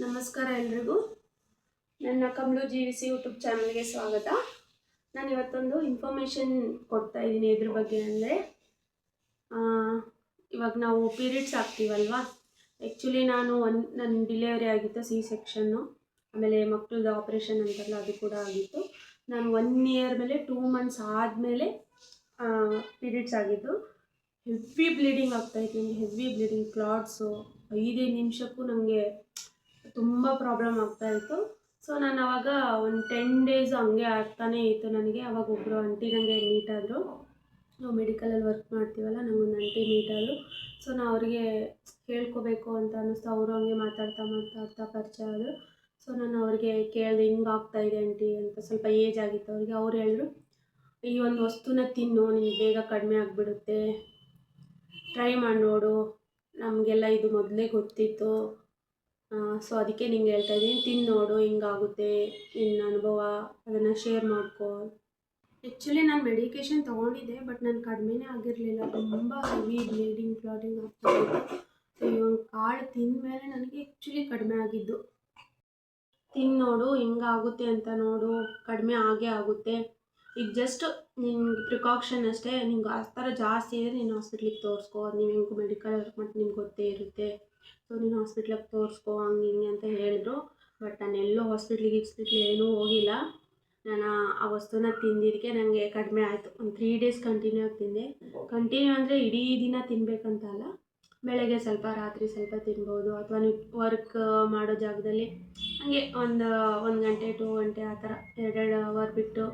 ನಮಸ್ಕಾರ ಎಲ್ರಿಗೂ. ನನ್ನ ಕಮಲು GVC ಯೂಟ್ಯೂಬ್ ಚಾನಲ್ಗೆ ಸ್ವಾಗತ. ನಾನು ಇವತ್ತೊಂದು ಇನ್ಫಾರ್ಮೇಷನ್ ಕೊಡ್ತಾ ಇದ್ದೀನಿ. ಇದ್ರ ಬಗ್ಗೆ ಅಂದರೆ ಇವಾಗ ನಾವು ಪೀರಿಯಡ್ಸ್ ಆಗ್ತೀವಲ್ವಾ. ಆ್ಯಕ್ಚುಲಿ ನನ್ನ ಡಿಲಿವರಿ ಆಗಿತ್ತು C-ಸೆಕ್ಷನ್ನು, ಆಮೇಲೆ ಮಕ್ಕಳದ್ದು ಆಪ್ರೇಷನ್ ಅಂತಾರಲ್ಲ ಅದು ಕೂಡ ಆಗಿತ್ತು. ನಾನು 1 ಇಯರ್ ಮೇಲೆ 2 ಮಂತ್ಸ್ ಆದಮೇಲೆ ಪೀರಿಯಡ್ಸ್ ಆಗಿದ್ದು. ಹೆವಿ ಬ್ಲೀಡಿಂಗ್ ಆಗ್ತಾಯಿತ್ತು ನನಗೆ, ಹೆವಿ ಬ್ಲೀಡಿಂಗ್, ಕ್ಲಾಟ್ಸು 5 ನಿಮಿಷಕ್ಕೂ ನನಗೆ ತುಂಬ ಪ್ರಾಬ್ಲಮ್ ಆಗ್ತಾಯಿತ್ತು. ಸೊ ನಾನು ಆವಾಗ ಒಂದು 10 ಡೇಸ್ ಹಂಗೆ ಆಗ್ತಾನೇ ಇತ್ತು ನನಗೆ. ಆವಾಗ ಒಬ್ಬರು ಆಂಟಿ ನನಗೆ ಮೀಟ್ ಆದರು. ನಾವು ಮೆಡಿಕಲಲ್ಲಿ ವರ್ಕ್ ಮಾಡ್ತೀವಲ್ಲ, ನನಗೊಂದು ಆಂಟಿ ಮೀಟ್ ಆದರು. ಸೊ ನಾನು ಅವರಿಗೆ ಹೇಳ್ಕೋಬೇಕು ಅಂತ ಅನ್ನಿಸ್ತು. ಅವರು ಹಂಗೆ ಮಾತಾಡ್ತಾ ಪರಿಚಯ ಆದರು. ಸೊ ನಾನು ಅವ್ರಿಗೆ ಕೇಳಿದೆ, ಹಿಂಗೆ ಆಗ್ತಾಯಿದೆ ಆಂಟಿ ಅಂತ. ಸ್ವಲ್ಪ ಏಜ್ ಆಗಿತ್ತು ಅವರಿಗೆ. ಅವ್ರು ಹೇಳಿದ್ರು, ಈ ಒಂದು ವಸ್ತುನ ತಿನ್ನು, ನಿನಗೆ ಬೇಗ ಕಡಿಮೆ ಆಗಿಬಿಡುತ್ತೆ, ಟ್ರೈ ಮಾಡಿ ನೋಡು, ನಮಗೆಲ್ಲ ಇದು ಮೊದಲೇ ಗೊತ್ತಿತ್ತು, ಸೊ ಅದಕ್ಕೆ ನಿಂಗೆ ಹೇಳ್ತಾ ಇದ್ದೀನಿ, ತಿಂದು ನೋಡು, ಹಿಂಗಾಗುತ್ತೆ, ನಿನ್ನ ಅನುಭವ ಅದನ್ನು ಶೇರ್ ಮಾಡ್ಕೋ. ಆ್ಯಕ್ಚುಲಿ ನಾನು ಮೆಡಿಕೇಷನ್ ತೊಗೊಂಡಿದ್ದೆ, ಬಟ್ ನಾನು ಕಡಿಮೆನೇ ಆಗಿರಲಿಲ್ಲ. ತುಂಬ ಹೆವಿ ಬ್ಲೀಡಿಂಗ್, ಕ್ಲಾಟಿಂಗ್ ಆಗ್ತಾಯಿತ್ತು. ಸೊ ಈ ಒಂದು ಕಾಳು ತಿಂದ ಮೇಲೆ ನನಗೆ ಆ್ಯಕ್ಚುಲಿ ಕಡಿಮೆ ಆಗಿದ್ದು. ತಿಂದು ನೋಡು, ಹಿಂಗಾಗುತ್ತೆ ಅಂತ ನೋಡು, ಕಡಿಮೆ ಆಗೇ ಆಗುತ್ತೆ. ಈಗ ಜಸ್ಟ್ ನಿನ್ಗೆ ಪ್ರಿಕಾಕ್ಷನ್ ಅಷ್ಟೇ. ನಿಂಗೆ ಆ ಥರ ಜಾಸ್ತಿ ಇದ್ದರೆ ನೀನು ಹಾಸ್ಪಿಟ್ಲಿಗೆ ತೋರಿಸ್ಕೋ. ನೀವು ಹೆಂಗೆ ಮೆಡಿಕಲ್ ವರ್ಕ್ ಮಾಡಿ ನಿಮ್ಗೆ ಗೊತ್ತೇ ಇರುತ್ತೆ. ಸೊ ನೀನು ಹಾಸ್ಪಿಟ್ಲಿಗೆ ತೋರಿಸ್ಕೋ, ಹಂಗೆ ಹಿಂಗೆ ಅಂತ ಹೇಳಿದ್ರು. ಬಟ್ ನಾನು ಎಲ್ಲೂ ಹಾಸ್ಪಿಟ್ಲಿಗೆ ಏನೂ ಹೋಗಿಲ್ಲ. ನಾನು ಆ ವಸ್ತುನ ತಿಂದಿದ್ದಕ್ಕೆ ನನಗೆ ಕಡಿಮೆ ಆಯಿತು. ಒಂದು 3 ಡೇಸ್ ಕಂಟಿನ್ಯೂ ಆಗಿ ತಿಂದೆ. ಕಂಟಿನ್ಯೂ ಅಂದರೆ ಇಡೀ ದಿನ ತಿನ್ನಬೇಕಂತ ಅಲ್ಲ, ಬೆಳಗ್ಗೆ ಸ್ವಲ್ಪ, ರಾತ್ರಿ ಸ್ವಲ್ಪ ತಿನ್ಬೋದು. ಅಥವಾ ನೀವು ವರ್ಕ್ ಮಾಡೋ ಜಾಗದಲ್ಲಿ ಹಾಗೆ ಒಂದು ಗಂಟೆ 2 ಗಂಟೆ ಆ ಥರ 2 ಅವರ್ ಬಿಟ್ಟು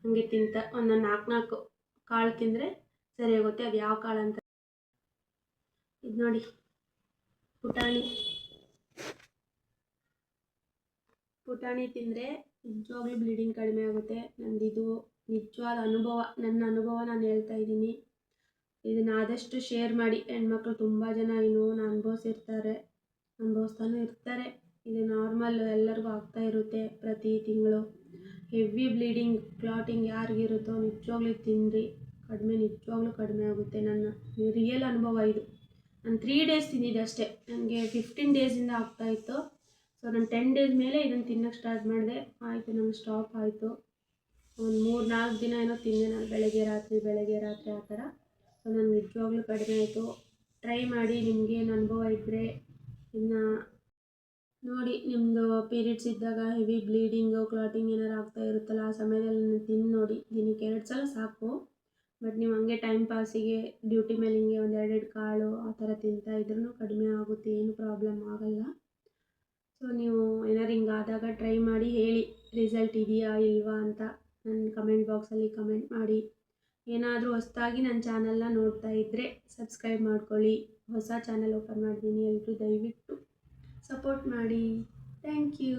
ಹಾಗೆ ಒಂದು 4 ಕಾಳು ತಿಂದರೆ ಸರಿ ಹೋಗುತ್ತೆ. ಅದು ಯಾವ ಕಾಳು ಅಂತ ಇದು ನೋಡಿ, ಪುಟಾಣಿ ತಿಂದರೆ ನಿಜವಾಗ್ಲೂ ಬ್ಲೀಡಿಂಗ್ ಕಡಿಮೆ ಆಗುತ್ತೆ. ನಂದಿದು ನಿಜವಾದ ಅನುಭವ, ನನ್ನ ಅನುಭವ ನಾನು ಹೇಳ್ತಾ ಇದ್ದೀನಿ. ಇದನ್ನು ಆದಷ್ಟು ಶೇರ್ ಮಾಡಿ. ಹೆಣ್ಮಕ್ಳು ತುಂಬ ಜನ ಈ ನೋವನ್ನು ಅನುಭವಿಸ್ತಾನೂ ಇರ್ತಾರೆ. ಇದು ನಾರ್ಮಲ್, ಎಲ್ಲರಿಗೂ ಆಗ್ತಾ ಇರುತ್ತೆ ಪ್ರತಿ ತಿಂಗಳು. ಹೆವಿ ಬ್ಲೀಡಿಂಗ್, ಕ್ಲಾಟಿಂಗ್ ಯಾರಿಗಿರುತ್ತೋ ನಿಜವಾಗ್ಲೂ ತಿನ್ನಿರಿ, ನಿಜವಾಗ್ಲೂ ಕಡಿಮೆ ಆಗುತ್ತೆ. ನನ್ನ ರಿಯಲ್ ಅನುಭವ ಇದು. ನಾನು 3 ಡೇಸ್ ತಿಂದಿದ್ದೆ ಅಷ್ಟೇ, ನನಗೆ 15 ಡೇಸಿಂದ ಆಗ್ತಾಯಿತ್ತು. ಸೊ ನಾನು 10 ಡೇಸ್ ಮೇಲೆ ಇದನ್ನು ತಿನ್ನೋಕ್ಕೆ ಸ್ಟಾರ್ಟ್ ಮಾಡಿದೆ. ಆಯಿತು, ನನಗೆ ಸ್ಟಾಪ್ ಆಯಿತು. ಒಂದು 3-4 ದಿನ ಏನೋ ತಿಂದೆ ನಾನು, ಬೆಳಗ್ಗೆ ರಾತ್ರಿ ಆ ಥರ. ಸೊ ನನಗೆ ನಿಜವಾಗ್ಲೂ ಕಡಿಮೆ ಆಯಿತು. ಟ್ರೈ ಮಾಡಿ, ನಿಮಗೇನು ಅನುಭವ ಇದ್ದರೆ ಇನ್ನು ನೋಡಿ. ನಿಮ್ಮದು ಪೀರಿಯಡ್ಸ್ ಇದ್ದಾಗ ಹೆವಿ ಬ್ಲೀಡಿಂಗು, ಕ್ಲಾಟಿಂಗ್ ಏನಾರು ಆಗ್ತಾ ಇರುತ್ತಲ್ಲ, ಆ ಸಮಯದಲ್ಲಿ ತಿಂದು ನೋಡಿ. ದಿನಕ್ಕೆ 2 ಸಲ ಸಾಕು. ಬಟ್ ನೀವು ಹಂಗೆ ಟೈಮ್ ಪಾಸಿಗೆ ಡ್ಯೂಟಿ ಮೇಲೆ ಹಿಂಗೆ ಒಂದು 2 ಕಾಳು ಆ ಥರ ತಿಂತಾ ಇದ್ರೂ ಕಡಿಮೆ ಆಗುತ್ತೆ, ಏನು ಪ್ರಾಬ್ಲಮ್ ಆಗಲ್ಲ. ಸೊ ನೀವು ಏನಾರು ಹಿಂಗಾದಾಗ ಟ್ರೈ ಮಾಡಿ, ಹೇಳಿ ರಿಸಲ್ಟ್ ಇದೆಯಾ ಇಲ್ವಾ ಅಂತ ನನ್ನ ಕಮೆಂಟ್ ಬಾಕ್ಸಲ್ಲಿ ಕಮೆಂಟ್ ಮಾಡಿ. ಏನಾದರೂ ಹೊಸದಾಗಿ ನನ್ನ ಚಾನಲ್ನ ನೋಡ್ತಾ ಇದ್ದರೆ ಸಬ್ಸ್ಕ್ರೈಬ್ ಮಾಡ್ಕೊಳ್ಳಿ. ಹೊಸ ಚಾನಲ್ ಓಪನ್ ಮಾಡಿದ್ದೀನಿ, ಎಲ್ಲರೂ ದಯವಿಟ್ಟು ಸಪೋರ್ಟ್ ಮಾಡಿ. Thank you.